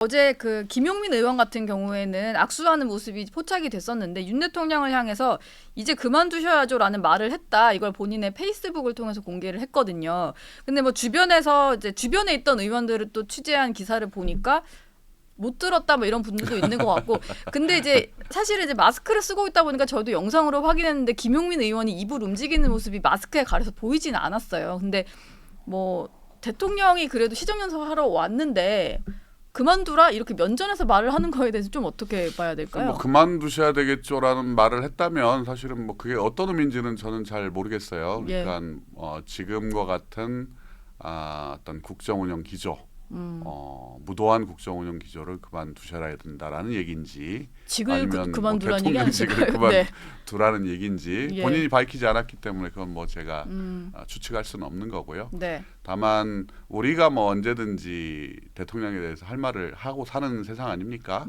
어제 그 김용민 의원 같은 경우에는 악수하는 모습이 포착이 됐었는데 윤 대통령을 향해서 이제 그만두셔야죠라는 말을 했다. 이걸 본인의 페이스북을 통해서 공개를 했거든요. 근데 뭐 주변에서 이제 주변에 있던 의원들을 또 취재한 기사를 보니까 못 들었다 뭐 이런 분들도 있는 것 같고. 근데 이제 사실은 이제 마스크를 쓰고 있다 보니까 저도 영상으로 확인했는데 김용민 의원이 입을 움직이는 모습이 마스크에 가려서 보이지는 않았어요. 근데 뭐 대통령이 그래도 시정연설하러 왔는데 그만두라 이렇게 면전에서 말을 하는 거에 대해서 좀 어떻게 봐야 될까요? 뭐 그만두셔야 되겠죠라는 말을 했다면 사실은 뭐 그게 어떤 의미인지는 저는 잘 모르겠어요. 예. 그러니까 지금과 같은 어떤 국정운영 기조, 무도한 국정운영 기조를 그만두셔야 된다라는 얘기인지 직을 아니면 그만두라는 얘기 대통령직을 아닐까요? 네. 그만두라는 얘기인지 예. 본인이 밝히지 않았기 때문에 그건 뭐 제가 추측할 수는 없는 거고요. 네. 다만 우리가 뭐 언제든지 대통령에 대해서 할 말을 하고 사는 세상 아닙니까?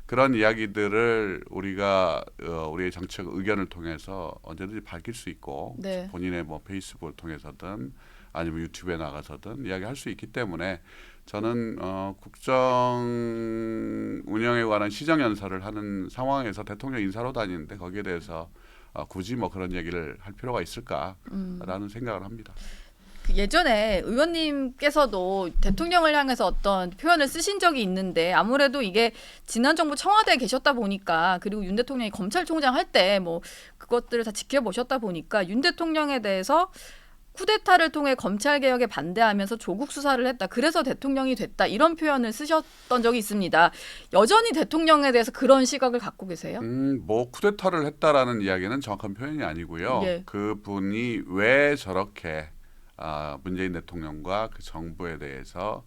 그런 이야기들을 우리가 우리의 정책 의견을 통해서 언제든지 밝힐 수 있고 네. 본인의 뭐 페이스북을 통해서든 아니면 유튜브에 나가서든 이야기할 수 있기 때문에 저는 국정 운영에 관한 시정 연설을 하는 상황에서 대통령 인사로 다니는데 거기에 대해서 굳이 뭐 그런 얘기를 할 필요가 있을까라는 생각을 합니다. 그 예전에 의원님께서도 대통령을 향해서 어떤 표현을 쓰신 적이 있는데 아무래도 이게 지난 정부 청와대에 계셨다 보니까 그리고 윤 대통령이 검찰총장 할 때 뭐 그것들을 다 지켜보셨다 보니까 윤 대통령에 대해서 쿠데타를 통해 검찰 개혁에 반대하면서 조국 수사를 했다. 그래서 대통령이 됐다. 이런 표현을 쓰셨던 적이 있습니다. 여전히 대통령에 대해서 그런 시각을 갖고 계세요? 뭐 쿠데타를 했다라는 이야기는 정확한 표현이 아니고요. 예. 그 분이 왜 저렇게 문재인 대통령과 그 정부에 대해서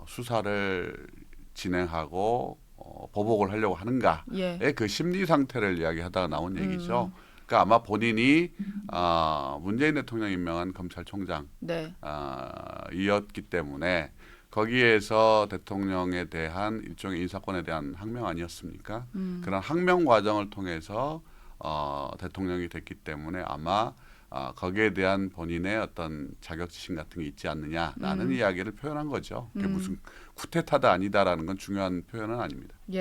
수사를 진행하고 보복을 하려고 하는가의 예. 그 심리 상태를 이야기하다가 나온 얘기죠. 그러니까 아마 본인이 문재인 대통령 임명한 검찰총장 네. 이었기 때문에 거기에서 대통령에 대한 일종의 인사권에 대한 항명 아니었습니까? 그런 항명 과정을 통해서 대통령이 됐기 때문에 아마 거기에 대한 본인의 어떤 자격지심 같은 게 있지 않느냐라는 이야기를 표현한 거죠. 그게 무슨 쿠데타다 아니다라는 건 중요한 표현은 아닙니다. 예.